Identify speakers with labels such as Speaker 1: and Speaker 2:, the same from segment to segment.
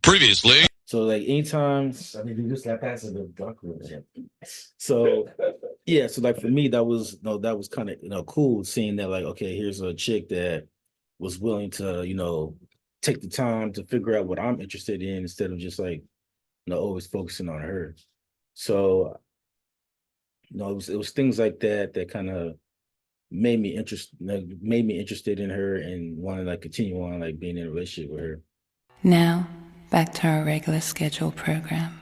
Speaker 1: Previously.
Speaker 2: So like anytime,
Speaker 3: I mean, you just got past the dark room.
Speaker 2: so yeah, so like for me, that was that was kind of cool seeing that like okay, here's a chick that was willing to take the time to figure out what I'm interested in instead of just like always focusing on her. So it was things like that that kind of made me interested in her and wanted to like continue on like being in a relationship with her.
Speaker 4: Now, back to our regular scheduled program.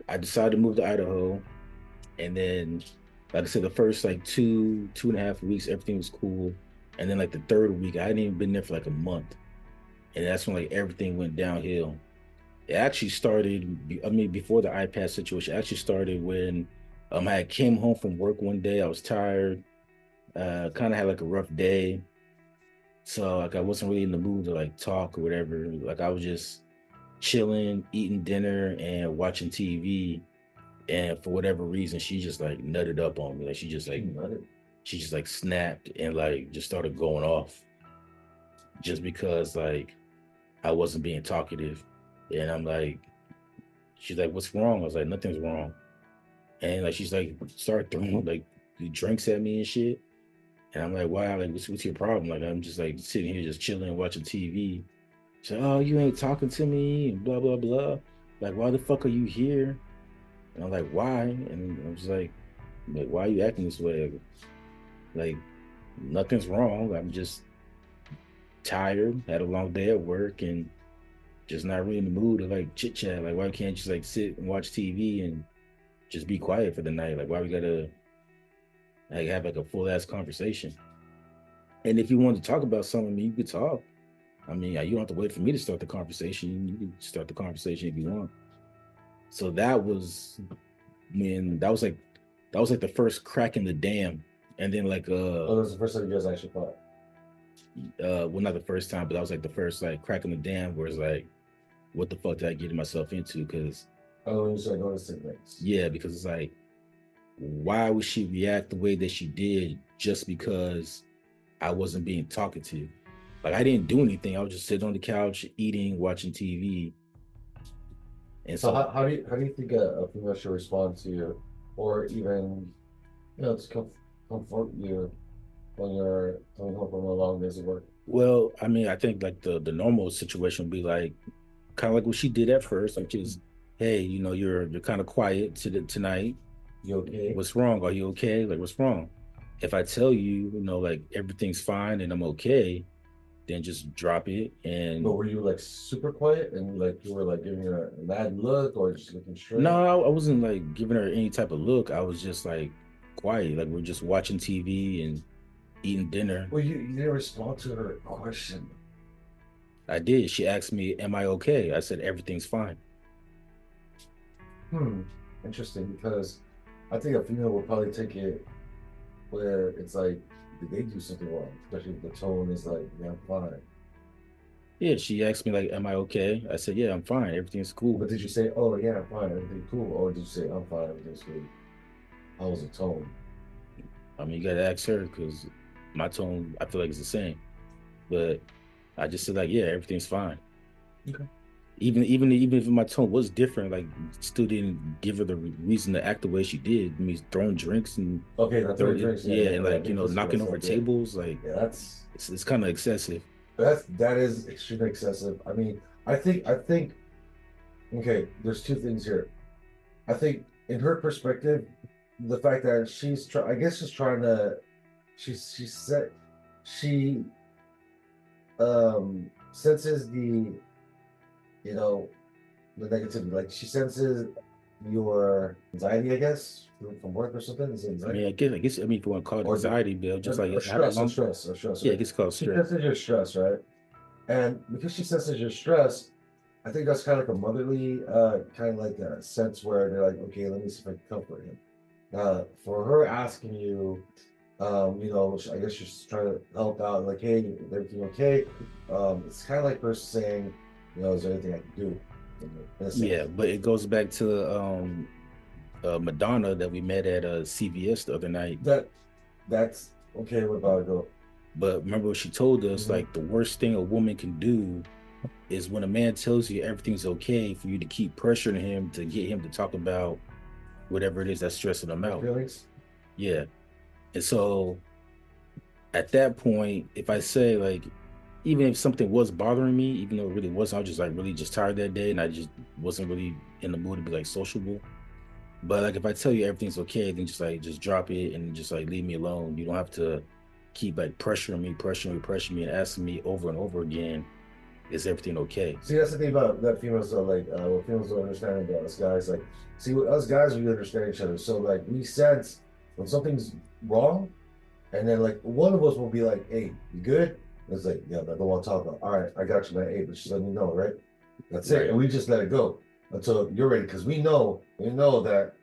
Speaker 2: I decided to move to Idaho, and then, like I said, the first like 2.5 weeks, everything was cool, and then like the third week, I hadn't even been there for like a month, and that's when like everything went downhill. It actually started, I mean, before the iPad situation, it actually started when I came home from work one day. I was tired, kind of had like a rough day, so like I wasn't really in the mood to like talk or whatever. Like I was just chilling, eating dinner, and watching TV. And for whatever reason, she just like nutted up on me. Like she just like snapped and like just started going off just because like I wasn't being talkative. And I'm like, she's like, what's wrong? I was like, nothing's wrong. And like she's like started throwing like drinks at me and shit. And I'm like, wow, like what's your problem? Like I'm just like sitting here just chilling watching TV. She's like, oh, you ain't talking to me and blah blah blah. Like, why the fuck are you here? And I'm like, why? And I was like, why are you acting this way? Like, nothing's wrong. I'm just tired, had a long day at work, and just not really in the mood to like chit chat. Like, why can't you just like sit and watch TV and just be quiet for the night? Like, why we gotta like have like a full ass conversation? And if you want to talk about something, you could talk. I mean, you don't have to wait for me to start the conversation. You can start the conversation if you want. So that was when that was like the first crack in the dam. And then like
Speaker 3: Oh, that was the first time you guys actually fought.
Speaker 2: well, not the first time, but that was like the first like crack in the dam where it's like, what the fuck did I get myself into? Because
Speaker 3: Oh, you started noticing things.
Speaker 2: yeah, because it's like, why would she react the way that she did just because I wasn't being talkative? Like I didn't do anything. I was just sitting on the couch, eating, watching TV. And
Speaker 3: So
Speaker 2: so
Speaker 3: how do you think a female should respond to you, or even to comfort you when you're coming home from a long day's of work?
Speaker 2: well, I mean, I think like the normal situation would be like kind of like what she did at first, which is, hey, you're kind of quiet tonight.
Speaker 3: You okay?
Speaker 2: What's wrong? Are you okay? Like, what's wrong? If I tell you, like everything's fine and I'm okay, then just drop it. And
Speaker 3: But were you like super quiet and like you were like giving her a mad look or just looking straight?
Speaker 2: no, I wasn't like giving her any type of look. I was just like quiet, like we're just watching TV and eating dinner.
Speaker 3: Well, you didn't respond to her question.
Speaker 2: I did. She asked me, "Am I okay?" I said, "Everything's fine."
Speaker 3: Hmm. Interesting, because I think a female would probably take it where it's like, did they do something wrong? Especially if the tone is like, yeah, I'm fine.
Speaker 2: Yeah, she asked me like, "Am I okay?" I said, "Yeah, I'm fine. Everything's cool."
Speaker 3: But did you say, oh yeah, I'm fine, everything cool? Or did you say, I'm fine, everything's good? How was the tone?
Speaker 2: I mean, you gotta ask her because my tone, I feel like it's the same. But I just said like, "Yeah, everything's fine."
Speaker 3: Okay.
Speaker 2: Even if my tone was different, like still didn't give her the reason to act the way she did. I mean, throwing drinks and
Speaker 3: Okay, that's throwing drinks.
Speaker 2: yeah, and like
Speaker 3: being physical
Speaker 2: knocking
Speaker 3: and
Speaker 2: over
Speaker 3: stuff, yeah.
Speaker 2: tables, like
Speaker 3: Yeah,
Speaker 2: it's kind of excessive.
Speaker 3: that is extremely excessive. I mean, I think okay, there's two things here. I think in her perspective, the fact that I guess she's trying to, she said she senses you know the negativity. Like she senses your anxiety, I guess, from work or something. Is it
Speaker 2: I
Speaker 3: anxiety?
Speaker 2: mean, I mean, if you want to call it
Speaker 3: Or
Speaker 2: anxiety, Bill, just like
Speaker 3: or
Speaker 2: how
Speaker 3: stress,
Speaker 2: long?
Speaker 3: or stress,
Speaker 2: Yeah,
Speaker 3: right?
Speaker 2: it gets called
Speaker 3: She
Speaker 2: stress.
Speaker 3: senses your stress, right? And because she senses your stress, I think that's kind of like a motherly kind of like a sense where they're like, okay, let me see if I can comfort him. For her asking you, I guess she's trying to help out, like, hey, is everything okay? It's kind of like her saying, is there anything I can do? In a sense.
Speaker 2: Yeah, but it goes back to Madonna that we met at CVS the other night.
Speaker 3: That's okay. What about it though?
Speaker 2: But remember what she told us,
Speaker 3: Mhm.
Speaker 2: like the worst thing a woman can do is when a man tells you everything's okay, for you to keep pressuring him to get him to talk about whatever it is that's stressing him
Speaker 3: Her
Speaker 2: out.
Speaker 3: feelings.
Speaker 2: Yeah. And so at that point, if I say like, even if something was bothering me, even though it really wasn't, I was just like really just tired that day and I just wasn't really in the mood to be like sociable. But like if I tell you everything's okay, then just drop it and just like leave me alone. You don't have to keep like pressuring me and asking me over and over again, is everything okay?
Speaker 3: See, that's the thing about that females are like, what females don't understand about us guys. Like, see, with us guys, we understand each other. So, like, we sense when something's wrong, and then, like, one of us will be like, hey, you good? And it's like, yeah, I don't want to talk about it. All right, I got you, man. Hey, but just let me know, right? That's it.
Speaker 2: Right.
Speaker 3: And we just let it go until you're ready. Because we know that,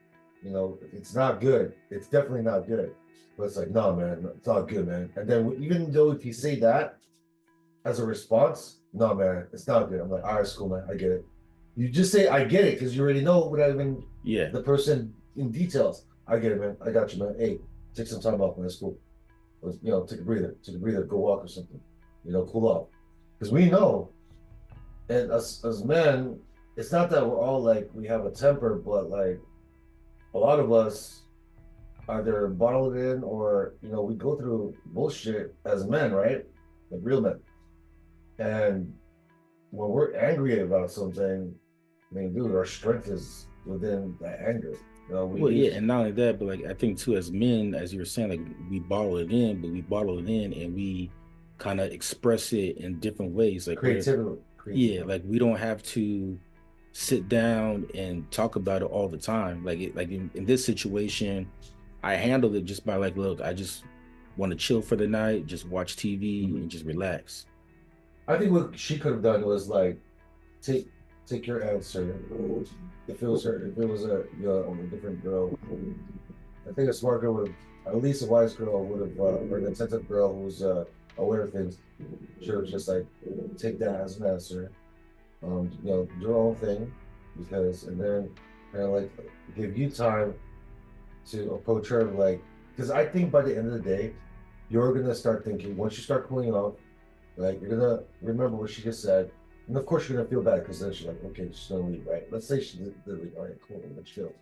Speaker 3: it's not good. It's definitely not good. But it's like, no, man, it's not good, man. And then even though if you say that, as a response, no, man, it's not good. I'm like, all right, it's cool, man. I get it. You just say, I get it, because you already know without even
Speaker 2: Yeah.
Speaker 3: the person in details. I get it, man. I got you, man. Hey, take some time off, man. It's cool. Or, take a breather. Take a breather. Go walk or something. Cool off. Because we know, and as men, it's not that we're all like, we have a temper, but like, a lot of us either bottle it in or, we go through bullshit as men, right? Like real men. And when we're angry about something, I mean, dude, our strength is within that anger. We
Speaker 2: Well, yeah,
Speaker 3: use.
Speaker 2: and not only that, but like I think too, as men, as you were saying, like we bottle it in, but we bottle it in and we kind of express it in different ways. Like where,
Speaker 3: Creativity.
Speaker 2: yeah,
Speaker 3: Creativity.
Speaker 2: like we don't have to sit down and talk about it all the time. Like in this situation, I handled it just by like, look, I just want to chill for the night, just watch TV
Speaker 3: Mhm.
Speaker 2: and just relax.
Speaker 3: I think what she could have done was like take take your answer. If it was her, if it was a different girl, I think a smart girl would have, at least a wise girl would have, or an attentive girl who's aware of things, should have just like take that as an answer. Do her own thing, and then kind of like give you time to approach her, like, because I think by the end of the day, you're gonna start thinking, once you start cooling off, like, you're gonna remember what she just said, and of course you're gonna feel bad because then she's like, okay, she's gonna leave, right? Let's say she did leave. All right, cool, let's chill.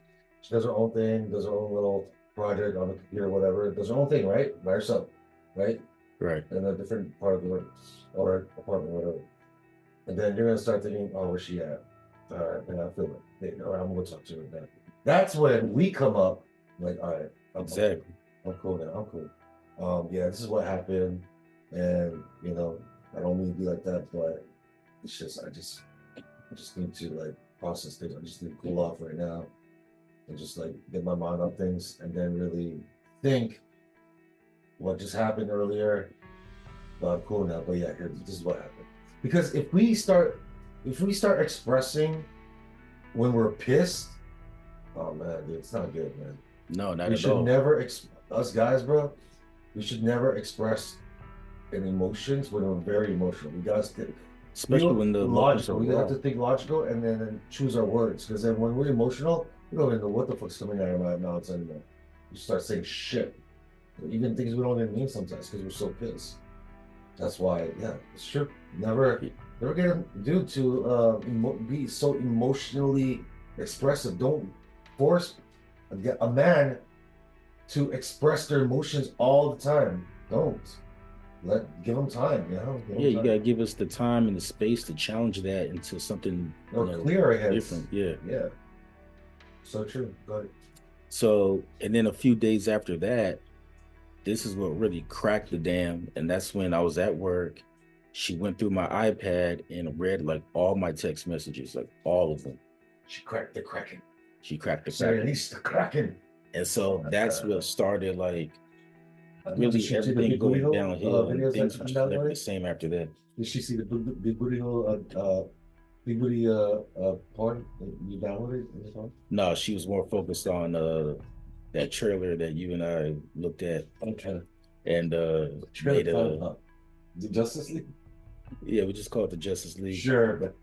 Speaker 3: She does her own thing, does her own little project on the computer, whatever, does her own thing, right, by herself, right,
Speaker 2: Right.
Speaker 3: in a different part of the room or apartment, whatever. And then you're gonna start thinking, oh, where's she at? All right, and I feel it. Hey, all right, I'm gonna talk to her now. That's when we come up, like, all right,
Speaker 2: Exactly.
Speaker 3: I'm cool now. I'm cool. Yeah, this is what happened, and I don't mean to be like that, but it's just I just need to like process things. I just need to cool off right now and just like get my mind on things, and then really think what just happened earlier. But I'm cool now. But yeah, here, this is what happened. Because if we start expressing when we're pissed, oh man, dude, it's not good, man.
Speaker 2: No, not
Speaker 3: We
Speaker 2: at
Speaker 3: should
Speaker 2: all.
Speaker 3: never us guys, bro. We should never express any emotions when we're very emotional. We gotta be
Speaker 2: Especially when the emotions
Speaker 3: logical.
Speaker 2: are
Speaker 3: We have
Speaker 2: raw.
Speaker 3: to think logical and then choose our words. Because then when we're emotional, we don't even know what the fuck's coming out of our mouths anymore. We start saying shit, even things we don't even mean sometimes because we're so pissed. That's why, yeah, it's true. Never, never get a dude to be so emotionally expressive. Don't force a man to express their emotions all the time. Don't give them time. Give
Speaker 2: Yeah,
Speaker 3: them
Speaker 2: you
Speaker 3: time.
Speaker 2: gotta give us the time and the space to challenge that into something,
Speaker 3: Or clear heads.
Speaker 2: different. Yeah.
Speaker 3: Yeah, so true. But
Speaker 2: So, and then a few days after that, this is what really cracked the dam. And that's when I was at work. She went through my iPad and read like all my text messages, like all of them.
Speaker 3: she cracked the kraken.
Speaker 2: She cracked the
Speaker 3: She
Speaker 2: crack.
Speaker 3: released the kraken.
Speaker 2: And so that's what started like
Speaker 3: Did
Speaker 2: really
Speaker 3: she see the
Speaker 2: everything
Speaker 3: big booty
Speaker 2: going
Speaker 3: hole
Speaker 2: downhill and
Speaker 3: videos that
Speaker 2: things
Speaker 3: you
Speaker 2: were
Speaker 3: can
Speaker 2: just never the
Speaker 3: download?
Speaker 2: same after that.
Speaker 3: Did she see the big booty hole big booty porn that you downloaded in the phone?
Speaker 2: No, she was more focused on that trailer that you and I looked at
Speaker 3: Okay.
Speaker 2: and
Speaker 3: Trailer
Speaker 2: made
Speaker 3: fun,
Speaker 2: a
Speaker 3: huh? The Justice League?
Speaker 2: yeah, we just call it the Justice League.
Speaker 3: Sure,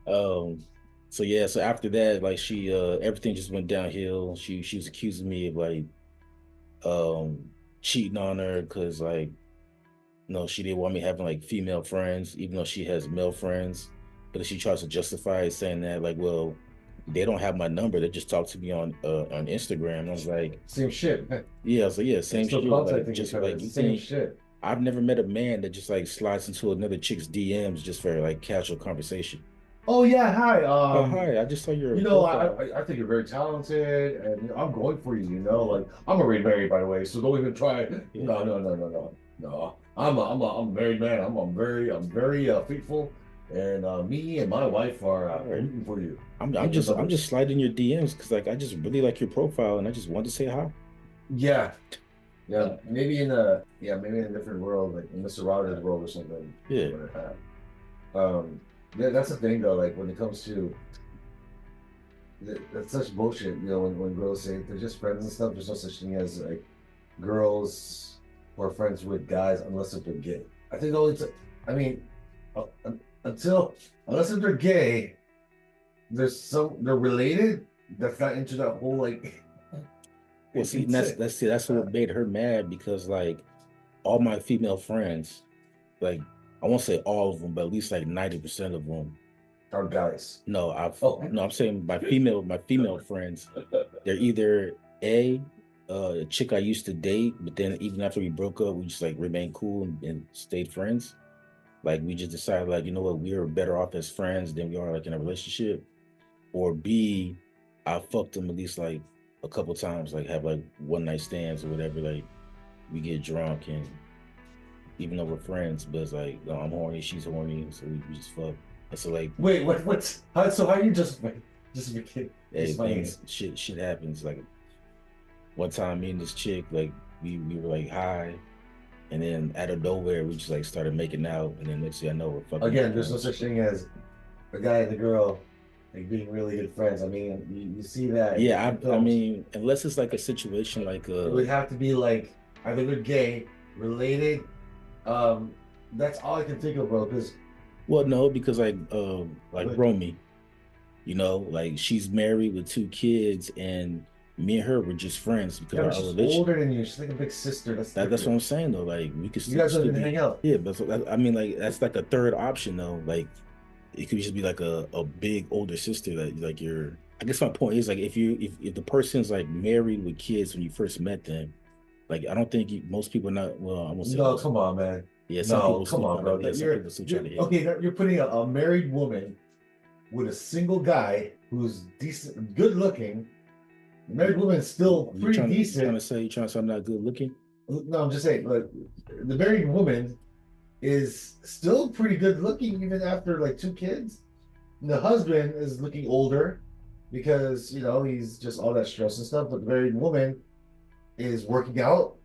Speaker 2: Um, so yeah, so after that, like she everything just went downhill. She was accusing me of like um cheating on her because like no, she didn't want me having like female friends, even though she has male friends. But she tries to justify it, saying that like, well, they don't have my number. They just talk to me on Instagram. And I was like,
Speaker 3: same shit.
Speaker 2: yeah, so yeah,
Speaker 3: They're
Speaker 2: same
Speaker 3: still
Speaker 2: shit. Like
Speaker 3: contacting each
Speaker 2: just
Speaker 3: other.
Speaker 2: like
Speaker 3: It's
Speaker 2: you
Speaker 3: the same
Speaker 2: think
Speaker 3: shit.
Speaker 2: I've never met a man that just like slides into another chick's DMs just for like casual conversation.
Speaker 3: Oh yeah, hi.
Speaker 2: Oh hi, I just saw your
Speaker 3: You know,
Speaker 2: profile.
Speaker 3: I think you're very talented, and I'm going for you. You know, like I'm already married, by the way, so don't even try.
Speaker 2: Yeah.
Speaker 3: No. I'm a married man. I'm very faithful, and me and my wife are
Speaker 2: All right.
Speaker 3: rooting for you.
Speaker 2: I'm
Speaker 3: Get
Speaker 2: I'm
Speaker 3: those
Speaker 2: just I'm just
Speaker 3: numbers.
Speaker 2: sliding your DMs because like I just really like your profile and I just wanted to say hi.
Speaker 3: Yeah, yeah. Maybe in a different world, like in Mr. Rogers' world or something.
Speaker 2: Yeah.
Speaker 3: But, that's the thing though. Like when it comes to that's such bullshit. You know, when girls say they're just friends and stuff, there's no such thing as like girls who are friends with guys unless if they're gay. I think the only I mean, uh, until unless if they're gay, they're related. That's not into that whole like.
Speaker 2: Well, see, and that's what made her mad because like all my female friends, like I won't say all of them, but at least like 90% of them.
Speaker 3: Are guys.
Speaker 2: No,
Speaker 3: Oh,
Speaker 2: no, I'm saying my female friends, they're either a chick I used to date, but then even after we broke up, we just like remained cool and stayed friends. Like we just decided like, you know what, we are better off as friends than we are like in a relationship. Or B, I fucked them at least like a couple times, like have like one night stands or whatever. Like we get drunk and even though we're friends, but it's like I'm horny, she's horny, so we just fuck. And so like,
Speaker 3: wait, what's how you just a kid?
Speaker 2: hey,
Speaker 3: It's funny.
Speaker 2: things shit happens. Like one time, me and this chick, like we were like high, and then out of nowhere, we just like started making out, and then next thing I know, we're fucking.
Speaker 3: Again, there's no such thing as a guy and a girl like being really good friends. I mean, you see that
Speaker 2: Yeah,
Speaker 3: in
Speaker 2: I
Speaker 3: films.
Speaker 2: mean, unless it's like a situation like
Speaker 3: It would have to be like either they're gay, related. That's all I can think of, bro. Because
Speaker 2: well, no, because like
Speaker 3: like,
Speaker 2: Romy, you know, like she's married with two kids, and me and her were just friends because
Speaker 3: yeah, but
Speaker 2: our
Speaker 3: she's
Speaker 2: relation.
Speaker 3: older than you. She's like a big sister. That's
Speaker 2: That's what
Speaker 3: different.
Speaker 2: I'm saying though. Like we could
Speaker 3: You guys don't
Speaker 2: still
Speaker 3: even
Speaker 2: be,
Speaker 3: hang out.
Speaker 2: yeah, but I mean, like that's like a third option though. Like it could just be like a big older sister that like you're. I guess my point is like if the person's like married with kids when you first met them, like I don't think most people not well. I won't say
Speaker 3: No,
Speaker 2: most.
Speaker 3: come on, man.
Speaker 2: Yeah, some
Speaker 3: No,
Speaker 2: people
Speaker 3: come
Speaker 2: still
Speaker 3: on,
Speaker 2: trying to
Speaker 3: bro.
Speaker 2: yeah, some people still trying to
Speaker 3: You're
Speaker 2: hit.
Speaker 3: okay. You're putting a married woman with a single guy who's decent, good looking. The married woman is still
Speaker 2: You
Speaker 3: pretty
Speaker 2: trying to
Speaker 3: decent.
Speaker 2: say you trying to say I'm not good looking?
Speaker 3: No, I'm just saying, like the married woman is still pretty good looking even after like two kids. And the husband is looking older because he's just all that stress and stuff. But the married woman is working out.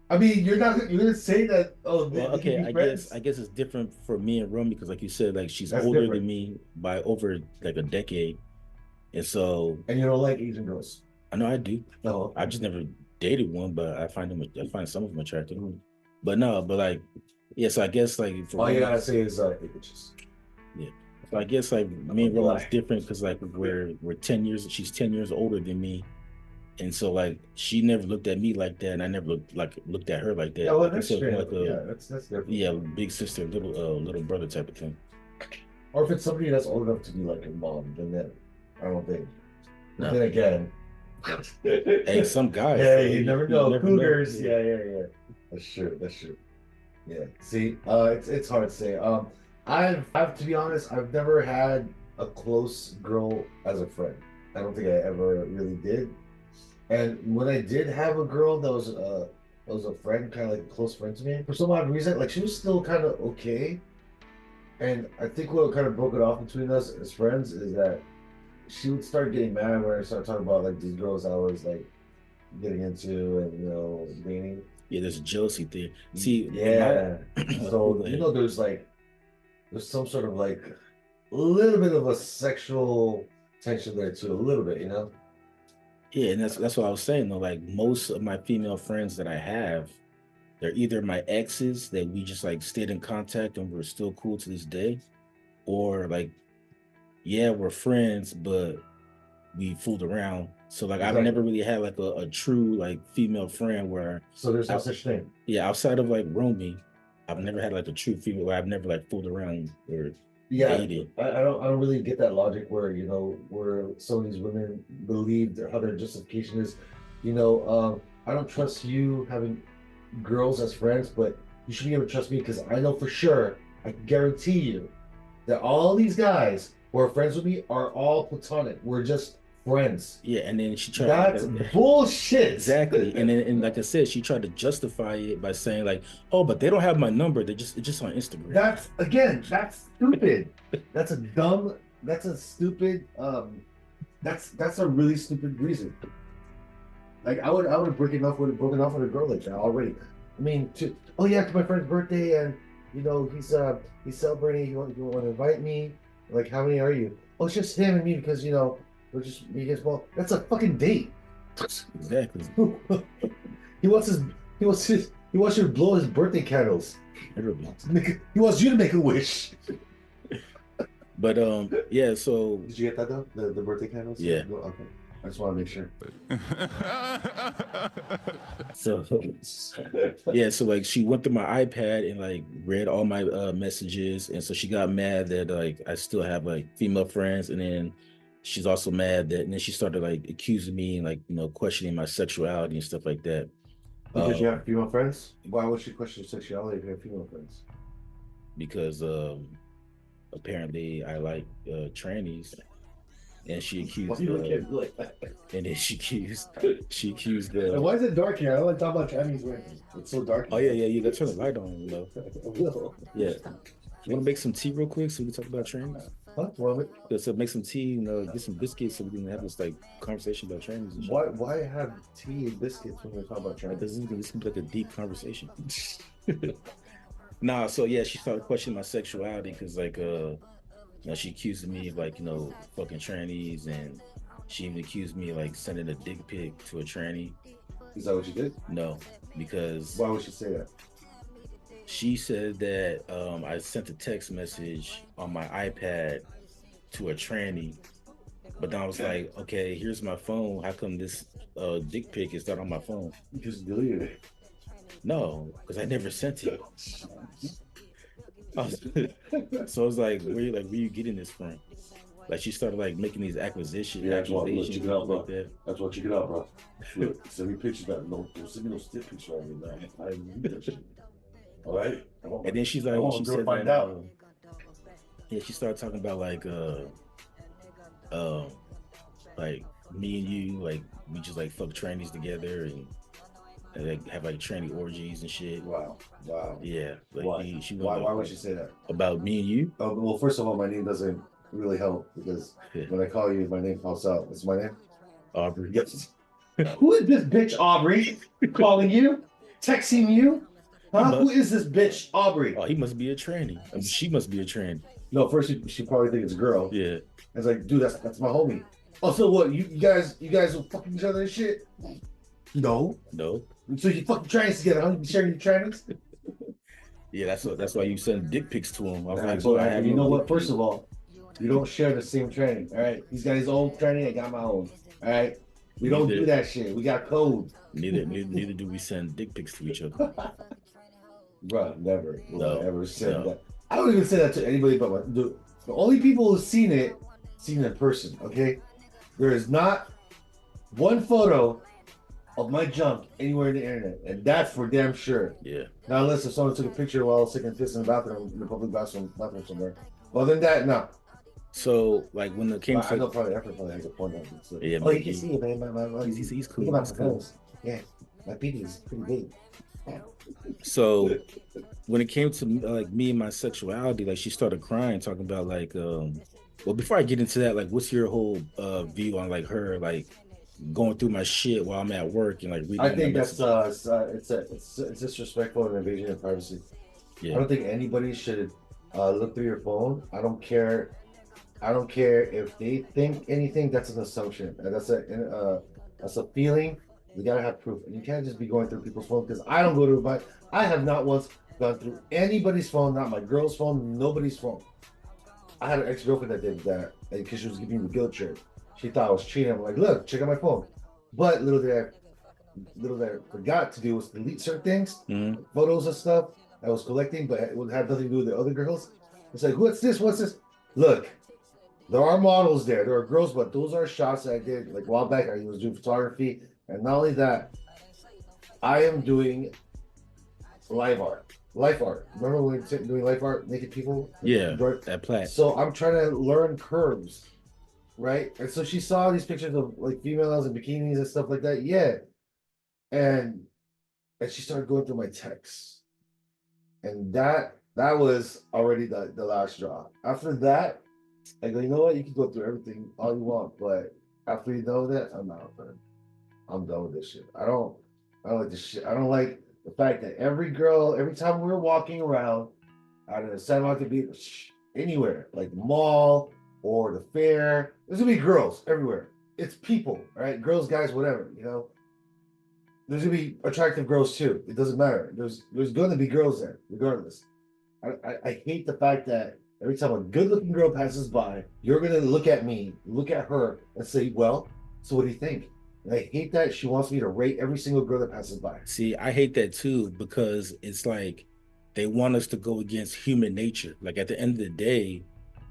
Speaker 3: I mean, you're gonna say that
Speaker 2: Well,
Speaker 3: they can
Speaker 2: okay,
Speaker 3: be
Speaker 2: I
Speaker 3: friends.
Speaker 2: guess it's different for me and Rome because like you said, like she's
Speaker 3: That's
Speaker 2: older than
Speaker 3: different.
Speaker 2: me by over like a decade. And so
Speaker 3: And you don't like Asian girls.
Speaker 2: I know I do.
Speaker 3: No.
Speaker 2: I just never dated one, but I find some of them attractive. But no, but like, yeah, so I guess like for
Speaker 3: All you gotta
Speaker 2: Rome,
Speaker 3: say is hey, bitches.
Speaker 2: yeah. So I guess like
Speaker 3: I'm
Speaker 2: me
Speaker 3: a
Speaker 2: and Rome is
Speaker 3: black.
Speaker 2: different because like we're 10 years, she's 10 years older than me. And so like she never looked at me like that, and I never looked at her like
Speaker 3: Yeah,
Speaker 2: that.
Speaker 3: well,
Speaker 2: Like I
Speaker 3: that's
Speaker 2: said, more
Speaker 3: straight.
Speaker 2: like a
Speaker 3: Yeah, that's different.
Speaker 2: yeah, big sister, little brother type of thing.
Speaker 3: Or if it's somebody that's old enough to be like your mom, then I don't think. But
Speaker 2: No.
Speaker 3: then again,
Speaker 2: Hey, some guys,
Speaker 3: yeah,
Speaker 2: though,
Speaker 3: you never
Speaker 2: you
Speaker 3: know.
Speaker 2: never know.
Speaker 3: Cougars,
Speaker 2: Yeah.
Speaker 3: yeah. That's true. That's true. Yeah. See, it's hard to say. I've to be honest, I've never had a close girl as a friend. I don't think I ever really did. And when I did have a girl that was a friend, kind of like a close friend to me, for some odd reason, like she was still kind of okay. And I think what kind of broke it off between us as friends is that she would start getting mad when I started talking about like these girls I was like getting into and dating.
Speaker 2: Yeah, there's a jealousy thing. See, in my
Speaker 3: Yeah.
Speaker 2: oh,
Speaker 3: So
Speaker 2: go ahead.
Speaker 3: there's some sort of like a little bit of a sexual tension there too, a little bit.
Speaker 2: Yeah, and that's what I was saying though. Like most of my female friends that I have, they're either my exes that we just like stayed in contact and we're still cool to this day, or like, yeah, we're friends, but we fooled around. So like I've never
Speaker 3: Exactly.
Speaker 2: really had like a true like female friend where
Speaker 3: So there's no
Speaker 2: out,
Speaker 3: such thing.
Speaker 2: yeah, outside of like Romy, I've never had like a true female where I've never like fooled around or
Speaker 3: Yeah,
Speaker 2: dated.
Speaker 3: I don't really get that logic where where some of these women believe how their justification is. I don't trust you having girls as friends, but you should be able to trust me because I know for sure, I guarantee you, that all these guys who are friends with me are all platonic. We're just friends.
Speaker 2: Yeah, and then she tried
Speaker 3: That's bullshit.
Speaker 2: exactly, and then and like I said, she tried to justify it by saying like, "Oh, but they don't have my number. It's just on Instagram."
Speaker 3: That's stupid. That's a dumb. That's a stupid. That's a really stupid reason. Like I would have broken off with a girl like that already. I mean, oh yeah, it's my friend's birthday and he's celebrating. You want to invite me? Like, how many are you? Oh, it's just him and me because we're just me as well. That's a fucking date.
Speaker 2: Exactly.
Speaker 3: he wants his he wants you to blow his birthday candles. He wants you to make a wish.
Speaker 2: But yeah, so
Speaker 3: did you get that though? The birthday candles?
Speaker 2: Yeah.
Speaker 3: Okay. I just want to make sure.
Speaker 2: So yeah, so like she went through my iPad and like read all my messages, and so she got mad that like I still have like female friends, and then she's also mad that, and then she started like accusing me and like questioning my sexuality and stuff like that.
Speaker 3: Because you have female friends? Why would she question your sexuality if you have female friends?
Speaker 2: Because apparently I like trannies. And she accused and then she accused
Speaker 3: And why is it dark here? I don't like talking about Chinese women. It's so dark.
Speaker 2: Oh yeah, you gotta turn the light on, Yeah. You wanna make some tea real quick so we can talk about trans?
Speaker 3: Huh? Well,
Speaker 2: So make some tea, get some biscuits so we can have this like conversation about trans and shit.
Speaker 3: why have tea and biscuits when we're talking about trans?
Speaker 2: This can be like a deep conversation. Nah, so yeah, she started questioning my sexuality because like she accused me of like fucking trannies, and she even accused me of like sending a dick pic to a tranny.
Speaker 3: Is that what you did?
Speaker 2: No, because
Speaker 3: why would she say that?
Speaker 2: She said that I sent a text message on my iPad to a tranny, but then I was like, okay, here's my phone. How come this dick pic is not on my phone?
Speaker 3: You just deleted it.
Speaker 2: No, because I never sent it. So I was like, where you getting this from? Like she started like making these accusations.
Speaker 3: Yeah, that's what you get out, bro.
Speaker 2: Like that.
Speaker 3: That's what you get out, bro. Look, send me pictures that don't send me no stick pictures right now. I need that shit. All right.
Speaker 2: And then she's like, she said
Speaker 3: find
Speaker 2: that,
Speaker 3: out.
Speaker 2: Yeah, she started talking about like me and you, like we just like fuck trannies together and like have like tranny orgies and shit.
Speaker 3: Wow.
Speaker 2: Yeah. Like
Speaker 3: why would she say that?
Speaker 2: About me and you?
Speaker 3: Oh, well, first of all, my name doesn't really help because when I call you, my name pops out. What's my name?
Speaker 2: Aubrey.
Speaker 3: Yes. Who is this bitch, Aubrey? Calling you? Texting you? Huh? Who is this bitch, Aubrey?
Speaker 2: Oh, he must be a tranny. I mean, she must be a tranny.
Speaker 3: No, first she probably think it's a girl.
Speaker 2: Yeah.
Speaker 3: I was like, dude, that's my homie. Oh, so what? You guys will fucking each other and shit? No. So you fucking trannies together, huh? You sharing your trannies?
Speaker 2: Yeah, that's why you send dick pics to him. I was like,
Speaker 3: so you know what? First of all, you don't share the same tranny. All right, he's got his own tranny. I got my own. All right, we don't do that shit. We got code.
Speaker 2: Neither do we send dick pics to each other.
Speaker 3: Bro, never.
Speaker 2: No,
Speaker 3: ever said that. I don't even say that to anybody but the only people who've seen it in person. Okay, there is not one photo of my junk anywhere in the internet, and that's for damn sure.
Speaker 2: Yeah.
Speaker 3: Now, unless if someone took a picture while I was taking a piss in the bathroom, in the public bathroom somewhere. Other than that, no.
Speaker 2: So, like when it came to,
Speaker 3: I know probably has a point out. So.
Speaker 2: Yeah.
Speaker 3: Oh, you can see it, man.
Speaker 2: He's cool.
Speaker 3: Look at my yeah, my peepee is pretty big.
Speaker 2: So, when it came to like me and my sexuality, like she started crying, talking about like, well, before I get into that, like, what's your whole view on like her like going through my shit while I'm at work and like reading?
Speaker 3: I think that's it's disrespectful and invasion of privacy. Yeah. I don't think anybody should look through your phone. I don't care if they think anything. That's an assumption. That's That's a feeling. You gotta have proof, and you can't just be going through people's phone because I don't go to my. I have not once gone through anybody's phone, not my girl's phone, nobody's phone. I had an ex girlfriend that did that because she was giving me the guilt trip. She thought I was cheating. I'm like, look, check out my phone. But little that I forgot to do was delete certain things,
Speaker 2: Mhm.
Speaker 3: photos and stuff I was collecting, but it would have nothing to do with the other girls. It's like, what's this? What's this? Look, there are models there. There are girls, but those are shots that I did like a while back. I was doing photography, and not only that, I am doing live art. Life art. Remember when we were doing life art, naked people?
Speaker 2: Yeah, that plat.
Speaker 3: So I'm trying to learn curves, right? And so she saw these pictures of like females in bikinis and stuff like that. Yeah. And she started going through my texts. And that was already the last straw. After that, I go, you know what? You can go through everything all you want, but after you know that, I'm out, man. I'm done with this shit. I don't like this shit. I don't like the fact that every girl, every time we're walking around out of the San Martin Beach, anywhere, like the mall or the fair, there's gonna be girls everywhere. It's people, right? Girls, guys, whatever, you know. There's gonna be attractive girls too. It doesn't matter. There's gonna be girls there, regardless. I hate the fact that every time a good looking girl passes by, you're gonna look at me, look at her, and say, well, so what do you think? And I hate that she wants me to rate every single girl that passes by.
Speaker 2: See, I hate that too because it's like they want us to go against human nature. Like at the end of the day,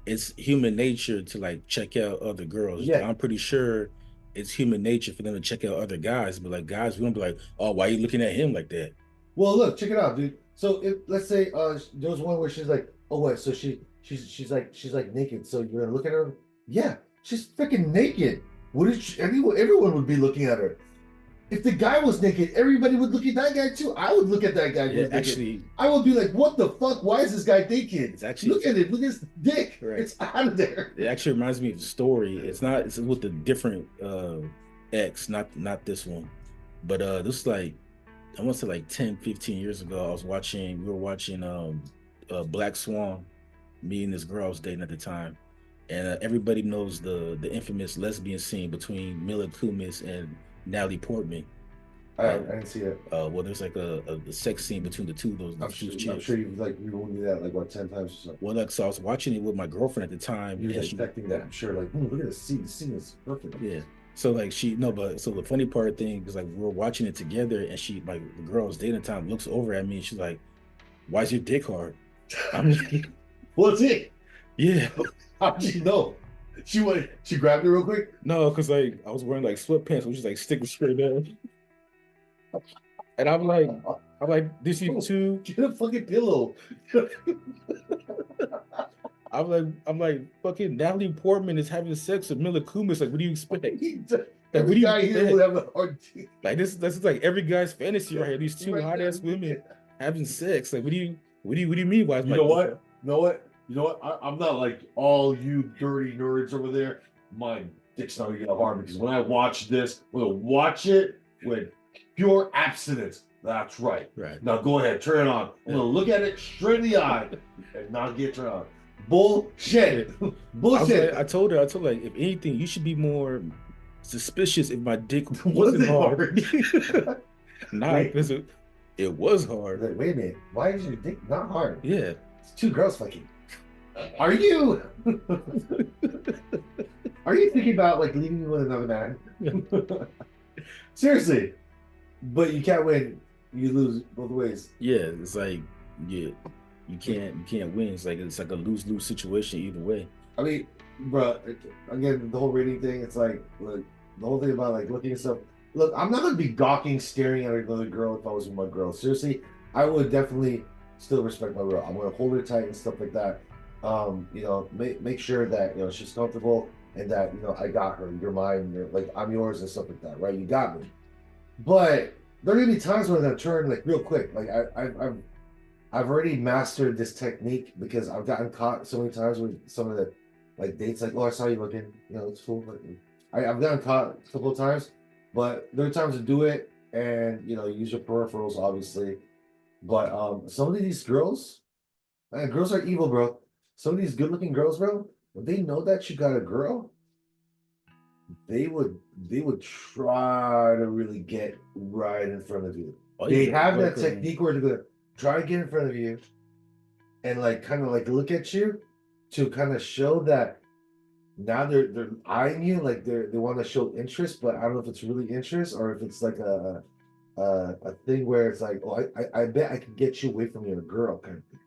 Speaker 2: it's human nature to like check out other girls.
Speaker 3: Yeah.
Speaker 2: I'm pretty sure it's human nature for them to check out other guys, but like guys, we don't be like, oh, why are you looking at him like that?
Speaker 3: Well, look, check it out, dude. So if let's say there was one where she's like, oh wait, so she's like naked. So you're gonna look at her? Yeah, she's freaking naked. What is she, everyone would be looking at her. If the guy was naked, everybody would look at that guy too. I would look at that guy who
Speaker 2: Yeah,
Speaker 3: was naked.
Speaker 2: actually,
Speaker 3: I would be like, what the fuck? Why is this guy naked?
Speaker 2: it's actually
Speaker 3: Look at it. Look at his dick.
Speaker 2: right.
Speaker 3: It's out of there.
Speaker 2: It actually reminds me of a story. It's with a different ex, not this one. But this is like I want to say like 10, 15 years ago. We were watching Black Swan, me and this girl I was dating at the time. And everybody knows the infamous lesbian scene between Mila Kunis and Natalie Portman.
Speaker 3: I didn't see it.
Speaker 2: Well, there's like a sex scene between the two of those
Speaker 3: I'm
Speaker 2: two
Speaker 3: sure,
Speaker 2: chicks.
Speaker 3: you've like ruined me that like what 10 times or something.
Speaker 2: Well, like so I was watching it with my girlfriend at the time.
Speaker 3: You were
Speaker 2: and
Speaker 3: expecting that, I'm sure. Like, look at this scene. The scene is perfect.
Speaker 2: Yeah. So like but so the funny part thing is like we were watching it together and she like the girl I was dating at the time looks over at me and she's like, why is your dick hard? I'm like,
Speaker 3: What's it?
Speaker 2: yeah.
Speaker 3: How did she know? She grabbed it real quick.
Speaker 2: No, because like I was wearing like sweatpants, which is like sticking straight down. And I'm like, this is too.
Speaker 3: Get a fucking pillow.
Speaker 2: I'm like, fucking Natalie Portman is having sex with Mila Kunis. Like, what do you expect? Like, what
Speaker 3: Every
Speaker 2: do you
Speaker 3: guy here
Speaker 2: expect?
Speaker 3: would have a hard dick.
Speaker 2: Like this is like every guy's fantasy right here. These two
Speaker 3: Right
Speaker 2: hot
Speaker 3: there.
Speaker 2: ass women having sex. Like, what do you mean? Why is
Speaker 3: You
Speaker 2: my
Speaker 3: know what? You know what? You know what? I'm not like all you dirty nerds over there. My dick's not gonna get hard because when I watch this, we'll watch it with pure abstinence. That's right.
Speaker 2: Right.
Speaker 3: Now go ahead, turn it on. I'm gonna look at it straight in the eye and not get turned on. Bullshit. Bullshit.
Speaker 2: I told her, like, if anything, you should be more suspicious if my dick
Speaker 3: Was
Speaker 2: wasn't
Speaker 3: it
Speaker 2: hard. Not
Speaker 3: Wait.
Speaker 2: because it was hard.
Speaker 3: Like, wait a minute. Why is your dick not hard?
Speaker 2: Yeah.
Speaker 3: It's two girls fucking. Are you? Are you thinking about like leaving me with another man? Seriously. But you can't win. You lose both ways.
Speaker 2: Yeah. It's like you can't win. It's like a lose-lose situation either way.
Speaker 3: I mean, bro, again, the whole rating thing, it's like, look, the whole thing about like looking at stuff. Look, I'm not gonna be gawking, staring at another girl if I was with my girl. Seriously, I would definitely still respect my girl. I'm gonna hold her tight and stuff like that. You know, make sure that she's comfortable and that I got her. You're mine. You're like I'm yours and stuff like that, right? You got me. But there are gonna be times when I'm gonna turn like real quick. Like I've already mastered this technique because I've gotten caught so many times with some of the like dates. Like, oh, I saw you looking. It's cool. But I've gotten caught a couple of times, but there are times to do it and use your peripherals, obviously. But some of these girls, man, girls are evil, bro. Some of these good-looking girls, bro, when they know that you got a girl, they would they would try to really get right in front of you.
Speaker 2: Oh,
Speaker 3: They
Speaker 2: yeah,
Speaker 3: have
Speaker 2: like,
Speaker 3: that technique where they're gonna try to get in front of you and like kind of like look at you to kind of show that now they're eyeing you, like they want to show interest, but I don't know if it's really interest or if it's like a thing where it's like, oh, I bet I can get you away from your girl kind of thing,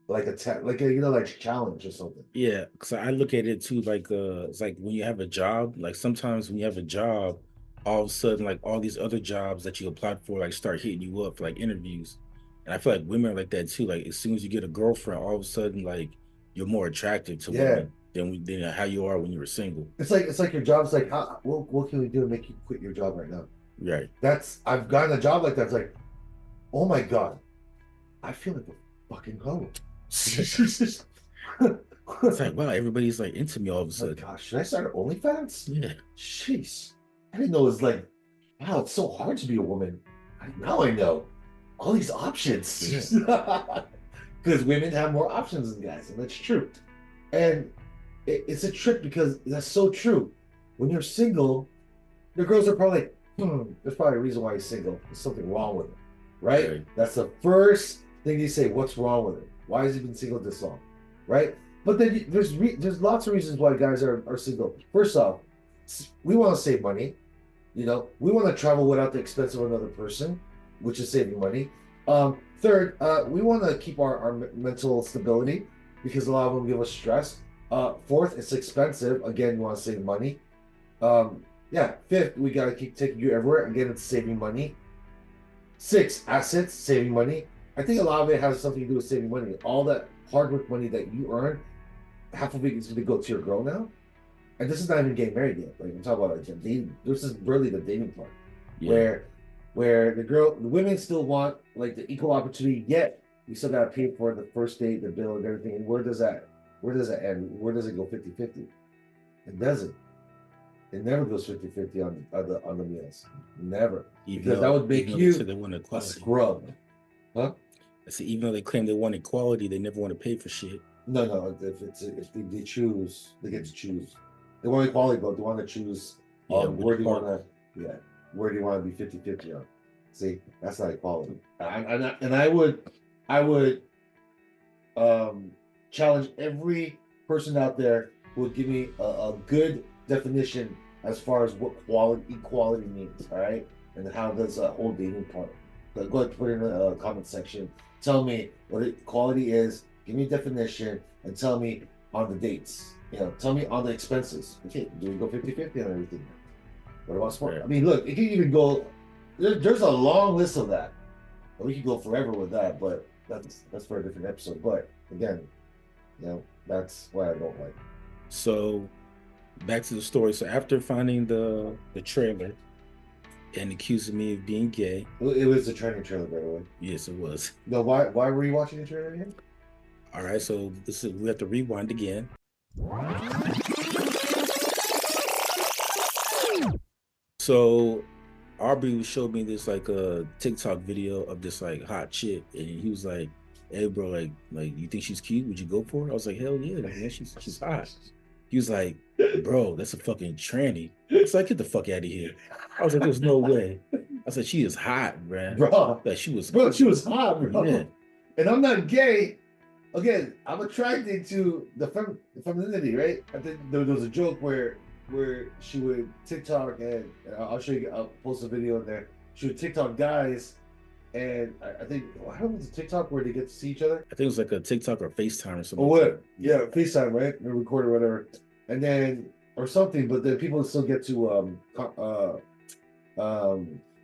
Speaker 3: like like a like challenge or something.
Speaker 2: yeah, because I look at it too, like it's like when you have a job, like sometimes when you have a job, all of a sudden, like all these other jobs that you applied for, like start hitting you up for like interviews. And I feel like women are like that too. Like as soon as you get a girlfriend, all of a sudden, like you're more attractive to
Speaker 3: Yeah,
Speaker 2: women than how you are when you were single.
Speaker 3: it's like your job's like, how, what can we do to make you quit your job right now?
Speaker 2: Right.
Speaker 3: That's I've gotten a job like that. It's like, oh my god, I feel like a fucking hoe.
Speaker 2: It's like, wow, everybody's like into me all of a
Speaker 3: My
Speaker 2: sudden.
Speaker 3: gosh, should I start an OnlyFans?
Speaker 2: Yeah.
Speaker 3: Jeez. I didn't know it was like, wow, it's so hard to be a woman. Now I know. All these options. Because women have more options than guys, and that's true. And it's a trick because that's so true. When you're single, the girls are probably like, there's probably a reason why he's single. There's something wrong with him, right?
Speaker 2: Right.
Speaker 3: That's the first thing they say. What's wrong with him? Why has he been single this long, right? But then there's lots of reasons why guys are single. First off, we want to save money. We want to travel without the expense of another person, which is saving money. Third, we want to keep our mental stability because a lot of them give us stress. Fourth, it's expensive. Again, you want to save money. Yeah. Fifth, we got to keep taking you everywhere. Again, it's saving money. Six, assets, saving money. I think a lot of it has something to do with saving money. All that hard work money that you earn, half of it is going to go to your girl now. And this is not even getting married yet. Like I'm talking about like dating. This is really the dating part,
Speaker 2: Yeah.
Speaker 3: where the women still want like the equal opportunity. Yet you still gotta pay for the first date, the bill, and everything. And where does that end? Where does it go 50-50? It doesn't. It never goes 50-50 on the meals. Never, because that would make you
Speaker 2: they want
Speaker 3: a
Speaker 2: equality.
Speaker 3: scrub, huh?
Speaker 2: I see, even though they claim they want equality, they never want to pay for shit.
Speaker 3: No. If they choose, they get to choose. They want equality, but they want to choose.
Speaker 2: Yeah,
Speaker 3: Where do you want to? Yeah, where do you want to be 50-50 on? See, that's not equality. And I would challenge every person out there who would give me a good definition as far as what equality means. All right, and how does a whole dating part. Go ahead and put it in the comment section. Tell me what equality is. Give me a definition and tell me on the dates. Tell me on the expenses. Okay, do we go 50-50 on everything? What about sport?
Speaker 2: Right.
Speaker 3: I mean, look, it can even go. There's a long list of that. We could go forever with that, but that's for a different episode. But again, that's why I don't like.
Speaker 2: So back to the story. So after finding the trailer and accusing me of being gay.
Speaker 3: It was the Tranny trailer, by the way.
Speaker 2: Yes, it was.
Speaker 3: No, why were you watching the trailer again?
Speaker 2: All right, so we have to rewind again. So Aubrey showed me this like a TikTok video of this like hot chick, and he was like, "Hey, bro, like you think she's cute? Would you go for her?" I was like, "Hell yeah, man, she's hot." He was like, "Bro, that's a fucking tranny." It's like, get the fuck out of here. I was like, "There's no way." I said, "She is hot, man."
Speaker 3: Bro,
Speaker 2: like she was
Speaker 3: hot, bro.
Speaker 2: Yeah.
Speaker 3: And I'm not gay. Again, I'm attracted to the femininity, right? I think there was a joke where she would TikTok, and I'll post a video in there. She would TikTok guys, and I think I don't know if it's a TikTok where they get to see each other.
Speaker 2: I think it was like a TikTok or FaceTime or something.
Speaker 3: Or what? Yeah, FaceTime, right? Or record or whatever, and then or something. But then people still get to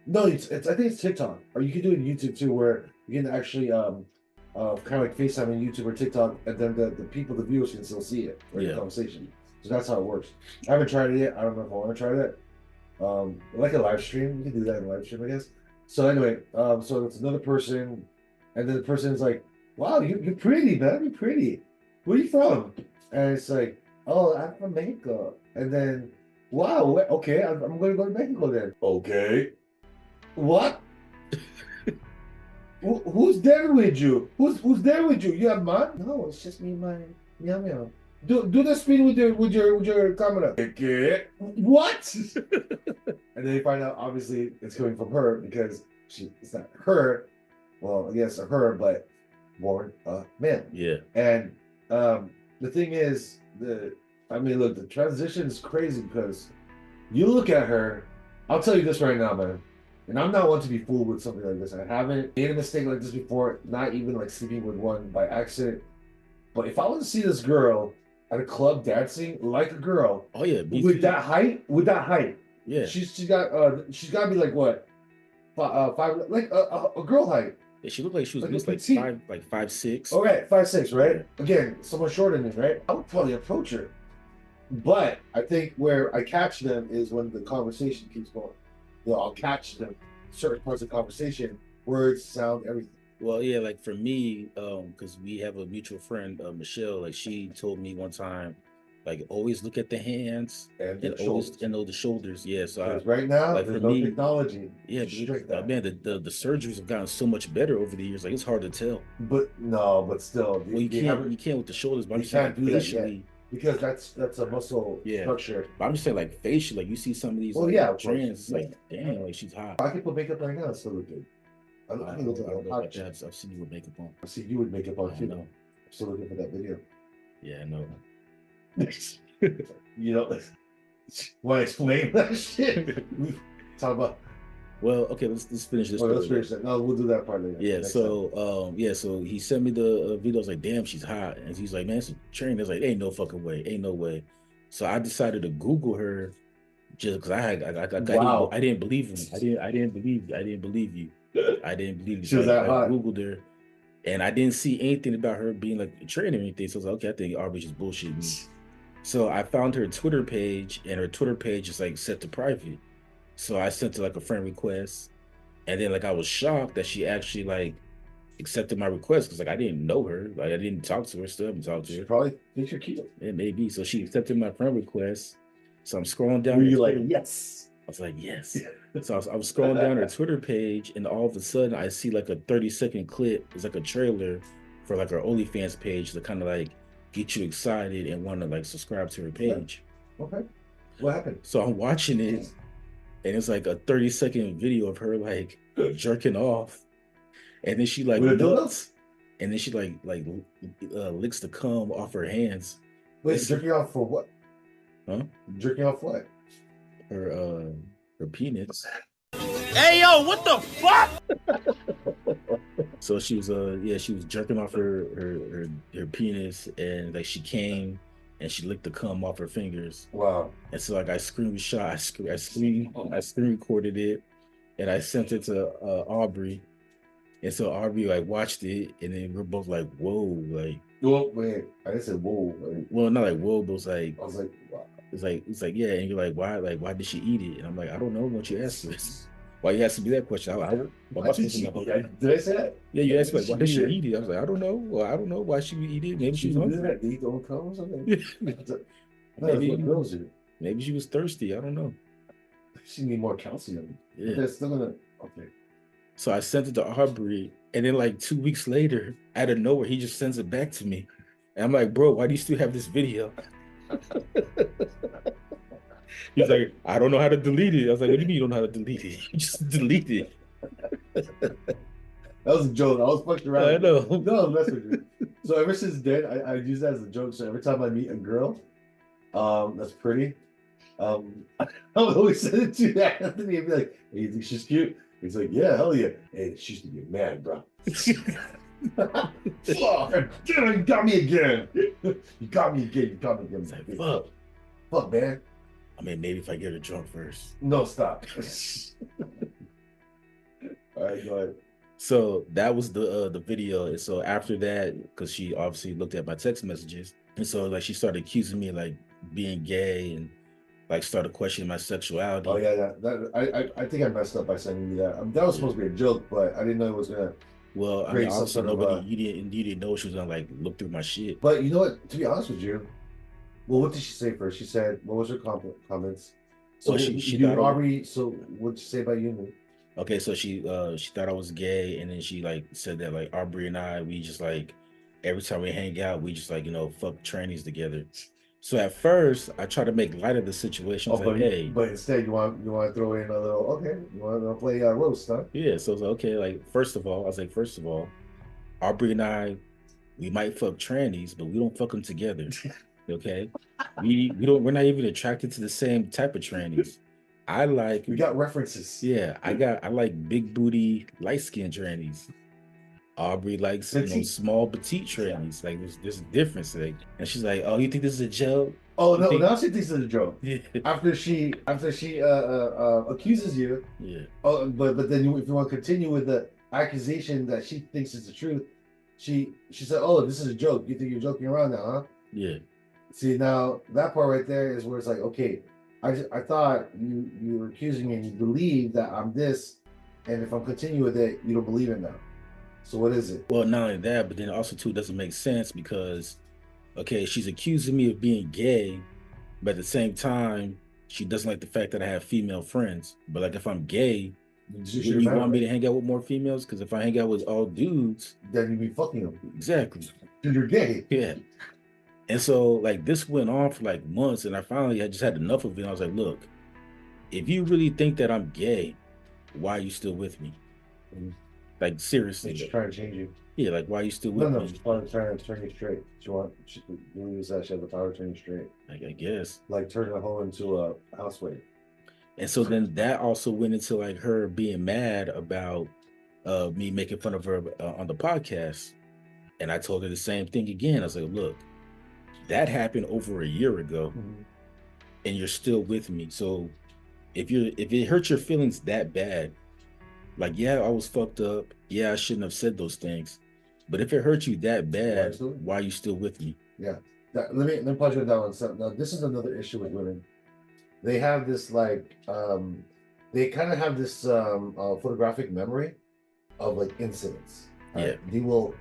Speaker 3: no, it's I think it's TikTok, or you can do it on YouTube too, where you can actually kind of like FaceTime on YouTube or TikTok, and then the viewers can still see it, right? The conversation. So that's how it works. I haven't tried it yet. I don't know if I want to try that. Like a live stream, you can do that in a live stream, I guess. So anyway, so it's another person, and then the person's like, "Wow, you're pretty, man. You're pretty. Where are you from?" And it's like, "Oh, I'm from Mexico." And then, "Wow, okay, I'm going to go to Mexico then." Okay. What? Who's there with you? Who's there with you? You have mom? No, it's just me and my meow meow. Do the speed with your camera. What? And then you find out obviously it's coming from her because it's not her. Well, yes, her, but born a man.
Speaker 2: Yeah.
Speaker 3: And the thing is, look, the transition is crazy because you look at her. I'll tell you this right now, man. And I'm not one to be fooled with something like this. I haven't made a mistake like this before, not even like sleeping with one by accident. But if I was to see this girl at a club dancing like a girl,
Speaker 2: Oh yeah,
Speaker 3: with that height,
Speaker 2: yeah,
Speaker 3: she's got to be like what, five, like a girl height.
Speaker 2: yeah, she looked like she was
Speaker 3: Like
Speaker 2: at least
Speaker 3: a
Speaker 2: like
Speaker 3: petite.
Speaker 2: 5'6".
Speaker 3: Okay, 5'6", right?
Speaker 2: Yeah.
Speaker 3: Again, someone shorter than me, right? I would probably approach her. But I think where I catch them is when the conversation keeps going. I'll catch them certain parts of the conversation, words, sound, everything.
Speaker 2: Well, yeah, like for me, because we have a mutual friend, Michelle. Like she told me one time, like always look at the hands
Speaker 3: And
Speaker 2: and
Speaker 3: the
Speaker 2: always
Speaker 3: shoulders.
Speaker 2: and know the shoulders. Yeah, so
Speaker 3: Because right now,
Speaker 2: like
Speaker 3: there's
Speaker 2: for
Speaker 3: no
Speaker 2: me,
Speaker 3: technology.
Speaker 2: yeah,
Speaker 3: Restrict that.
Speaker 2: man, the surgeries have gotten so much better over the years. Like it's hard to tell.
Speaker 3: But still,
Speaker 2: Well, you can't with the shoulders, but I'm
Speaker 3: you
Speaker 2: just saying
Speaker 3: can't
Speaker 2: like
Speaker 3: do that yet.
Speaker 2: facially.
Speaker 3: Because that's a muscle
Speaker 2: Yeah.
Speaker 3: structure.
Speaker 2: But I'm just saying like facially, like you see some of these
Speaker 3: Well,
Speaker 2: like,
Speaker 3: yeah, of course.
Speaker 2: trans, it's like damn, like she's hot.
Speaker 3: I can put makeup right now and still look good. I
Speaker 2: I
Speaker 3: can look
Speaker 2: don't know
Speaker 3: like
Speaker 2: about
Speaker 3: hot.
Speaker 2: that. I've seen you with makeup on.
Speaker 3: I see you with makeup on
Speaker 2: I
Speaker 3: too.
Speaker 2: know.
Speaker 3: I'm still looking for that video.
Speaker 2: Yeah, I know.
Speaker 3: You know, want to explain that shit? Talk about.
Speaker 2: Well, okay, let's finish this.
Speaker 3: Let's finish that. No, we'll do that part later.
Speaker 2: Yeah, so so he sent me the video. I was like, damn, she's hot. And he's like, man, it's a train. I was like, ain't no fucking way, ain't no way. So I decided to Google her just because
Speaker 3: Wow.
Speaker 2: I didn't believe him. I didn't believe you. I didn't believe you.
Speaker 3: She was
Speaker 2: So
Speaker 3: that hot.
Speaker 2: I Googled her and I didn't see anything about her being like a train or anything. So I was like, okay, I think Aubrey just bullshit me. So I found her Twitter page and her Twitter page is like set to private. So I sent her like a friend request. And then like I was shocked that she actually like accepted my request because like I didn't know her, like I didn't talk to her, still haven't talked to
Speaker 3: She
Speaker 2: her.
Speaker 3: probably thinks you're cute.
Speaker 2: It may be. So she accepted my friend request. So I'm scrolling down.
Speaker 3: Were you
Speaker 2: Twitter.
Speaker 3: like, yes?
Speaker 2: I was like, yes. So I was scrolling down her Twitter page, and all of a sudden I see like a 30-second clip. It's like a trailer for like her OnlyFans page to kind of like get you excited and want to like subscribe to her page.
Speaker 3: Okay. What happened?
Speaker 2: So I'm watching it, and it's like a 30-second video of her like jerking off, and then she like looks, and then she like licks the cum off her hands.
Speaker 3: Wait, jerking off for what?
Speaker 2: Huh?
Speaker 3: Jerking off what?
Speaker 2: Her penis.
Speaker 1: Hey yo, what the fuck?
Speaker 2: So she was she was jerking off her penis, and like she came and she licked the cum off her fingers.
Speaker 3: Wow.
Speaker 2: And so like I screen recorded it, and I sent it to Aubrey. And so Aubrey like watched it, and then we're both like, "Whoa!" Like,
Speaker 3: well, wait, I didn't say whoa. Like,
Speaker 2: well, not like whoa, but it's like,
Speaker 3: I was like, wow.
Speaker 2: It's like, yeah. And you're like, why? Like, why did she eat it? And I'm like, I don't know. Once you ask this, why you asked me that question?
Speaker 3: Why did she eat it? Did I say that?
Speaker 2: Yeah, you asked me like, why did she eat it? I was like, I don't know. Well, I don't know why she would eat it. Maybe she was hungry.
Speaker 3: Did eat the old cum or something?
Speaker 2: Maybe she was thirsty. I don't know.
Speaker 3: She need more calcium.
Speaker 2: Yeah.
Speaker 3: But they're still gonna okay.
Speaker 2: So I sent it to Aubrey, and then like 2 weeks later, out of nowhere, he just sends it back to me. And I'm like, bro, why do you still have this video? He's like, I don't know how to delete it. I was like, what do you mean you don't know how to delete it? You just delete it.
Speaker 3: That was a joke. I was fucking around.
Speaker 2: I know.
Speaker 3: No, I'm messing with you. So ever since then, I use that as a joke. So every time I meet a girl, that's pretty, I'll always send it to that. Anthony and be like, hey, you think she's cute? He's like, yeah, hell yeah. Hey, she's gonna get mad, bro. Fuck, damn, you got me again. You got me again.
Speaker 2: It's like, fuck.
Speaker 3: Fuck, man.
Speaker 2: I mean, maybe if I get her drunk first.
Speaker 3: No, stop. All right, go ahead.
Speaker 2: So that was the video. And so after that, because she obviously looked at my text messages, and so like she started accusing me like being gay and like started questioning my sexuality.
Speaker 3: Oh yeah, I think I messed up by sending you that. That was supposed to be a joke, but I didn't know it was gonna.
Speaker 2: Well, I mean, obviously you didn't know she was gonna like look through my shit.
Speaker 3: But you know what? To be honest with you, well, what did she say first? She said, what was her comments? So
Speaker 2: well, she thought
Speaker 3: Aubrey. So what did she say about you and me?
Speaker 2: Okay, so she thought I was gay, and then she like said that like Aubrey and I, we just like every time we hang out, we just like, fuck trannies together. So at first, I try to make light of the situation. I was like, hey.
Speaker 3: But instead, you want to throw in a little, okay, you want to play roast, huh?
Speaker 2: Yeah, so I was like, okay, like, first of all, Aubrey and I, we might fuck trannies, but we don't fuck them together. Okay? We're not even attracted to the same type of trannies.
Speaker 3: We got references.
Speaker 2: Yeah, I like big booty, light skinned trannies. Aubrey likes small petite trannies. Like there's a difference. Like, and she's like, "Oh, you think this is a joke?"
Speaker 3: Oh no, now she thinks it's a joke.
Speaker 2: Yeah.
Speaker 3: After she accuses you.
Speaker 2: Yeah.
Speaker 3: Oh, but then if you want to continue with the accusation that she thinks is the truth, she said, "Oh, this is a joke. You think you're joking around now, huh?"
Speaker 2: Yeah.
Speaker 3: See, now that part right there is where it's like, okay, I thought you were accusing me and you believe that I'm this, and if I'm continuing with it, you don't believe it now. So what is it?
Speaker 2: Well, not only that, but then also too, it doesn't make sense because, okay, she's accusing me of being gay, but at the same time, she doesn't like the fact that I have female friends. But like, if I'm gay, you want me to hang out with more females? Because if I hang out with all dudes,
Speaker 3: then you'd be fucking them.
Speaker 2: Exactly.
Speaker 3: Because you're gay.
Speaker 2: Yeah. And so like this went on for like months, and I just had enough of it. I was like, look, if you really think that I'm gay, why are you still with me? Like seriously.
Speaker 3: She's trying to change you.
Speaker 2: Yeah, like why are you still with me?
Speaker 3: She's trying to turn you straight. She believes that she has the power to turn you straight.
Speaker 2: Like I guess.
Speaker 3: Like turning a hoe into a houseway.
Speaker 2: And so then that also went into like her being mad about me making fun of her on the podcast. And I told her the same thing again. I was like, look, that happened over a year ago, and you're still with me. So if it hurts your feelings that bad, like, yeah, I was fucked up. Yeah, I shouldn't have said those things. But if it hurts you that bad, why are you still with me?
Speaker 3: Yeah. Let me pause you on that one. So now this is another issue with women. They have this like they kind of have this photographic memory of like incidents.
Speaker 2: Yeah.
Speaker 3: They will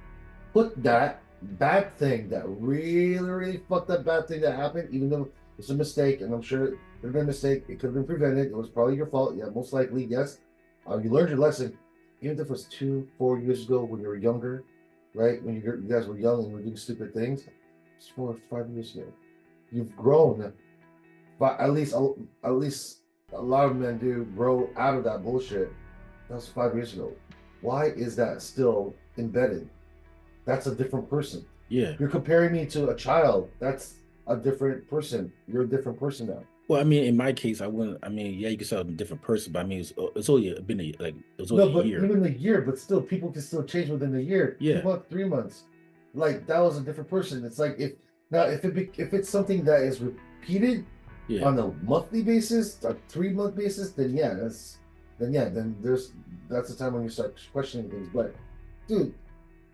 Speaker 3: put that bad thing, that really fucked up bad thing that happened, even though it's a mistake, and I'm sure it could have been a mistake, it could have been prevented, it was probably your fault, yeah, most likely, yes. You learned your lesson, even if it was 2-4 years ago when you were younger, right? When you guys were young and were doing stupid things, it's 4 or 5 years ago. You've grown, but at least a lot of men do grow out of that bullshit. That was 5 years ago. Why is that still embedded? That's a different person.
Speaker 2: Yeah.
Speaker 3: You're comparing me to a child. That's a different person. You're a different person now.
Speaker 2: Well, I mean, in my case, yeah, you can say I'm a different person, but I mean, it's only been a year.
Speaker 3: Even a year, but still, people can still change within a year.
Speaker 2: Yeah.
Speaker 3: 2 months, 3 months. Like, that was a different person. It's like, if it's something that is repeated on a monthly basis, a 3-month basis, then that's the time when you start questioning things. But, dude,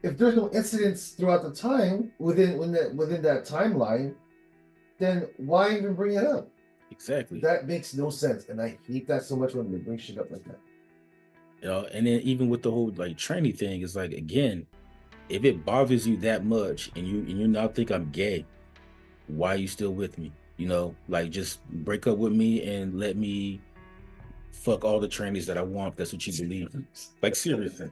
Speaker 3: if there's no incidents throughout the time within that timeline, then why even bring it up?
Speaker 2: Exactly.
Speaker 3: That makes no sense, and I hate that so much when they bring shit up like that.
Speaker 2: And then even with the whole like tranny thing, it's like, again, if it bothers you that much and you now think I'm gay, why are you still with me? Like just break up with me and let me fuck all the trannies that I want. If that's what you believe. Like seriously.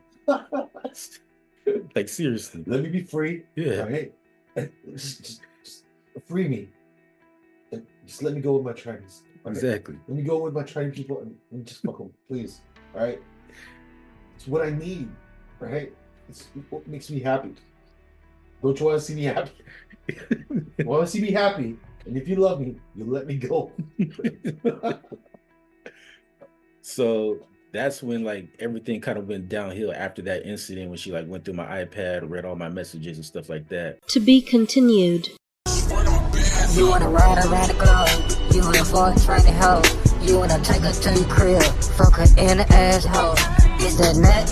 Speaker 2: Like seriously.
Speaker 3: Let me be free.
Speaker 2: Yeah.
Speaker 3: Right? Just free me. Just let me go with my trannies. Okay?
Speaker 2: Exactly.
Speaker 3: Let me go with my tranny people and just fuck them, please. All right. It's what I need. Right. It's what makes me happy. Don't you want to see me happy? You want to see me happy? And if you love me, you let me go.
Speaker 2: So that's when like everything kind of went downhill after that incident, when she like went through my iPad, read all my messages and stuff like that.
Speaker 5: To be continued.
Speaker 6: You wanna ride around the globe, you wanna fuck tranny hoe, you wanna take her to your crib, fuck her in the asshole. Is that nut?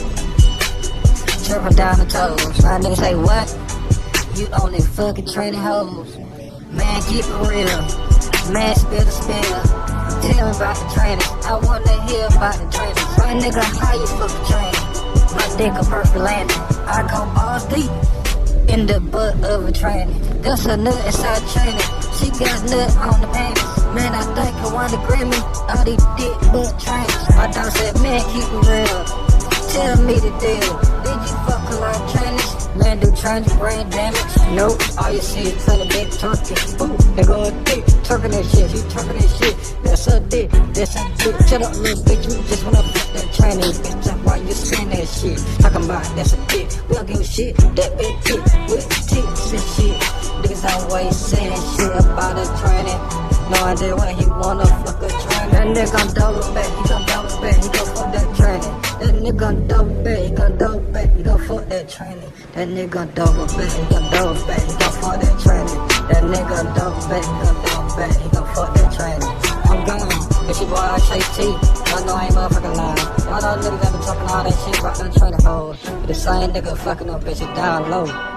Speaker 6: Tripping down the toes. My nigga say what? You only fucking tranny hoes. Man, keep it real. Man, spill the spill. Tell me about the trannies. I wanna hear about the trannies. My nigga, how you fucking tranny? My dick a perfect landing. I go all deep in the butt of a tranny. That's a nut inside tranny. She got nut on the panties. Man, I think I want to Grammy. All these dick butt trannies. My dog said, man, keep it real. tell me the deal. Did you fuck a lot of trannies? Man, do tranny brain damage? Nope. All you see is trying to big turkey. Ooh, they go a dick. Turking that shit. You turking that shit. That's a dick. That's a dick. Shut up, little bitch. You just wanna fuck that tranny. Bitch, that's why you saying that shit. Talking about that's a dick. We don't give a shit. That big dick with tits and shit. Niggas always saying shit about a tranny. No idea why he wanna fuck a tranny. That nigga gon' double back. He gon' double back. He gon' fuck that tranny. That nigga gon' double back. He gon' double back. He gon' fuck that tranny. That nigga gon' double back. He gon' double back. He gon' fuck that tranny. That nigga gon' double back. He gon' double back. He gon' fuck that tranny. I'm gone. It's your boy I say T. I know I ain't motherfucking lying. Y'all know niggas that been talking all that shit about that tranny hoes. But the same nigga fucking up bitches down low.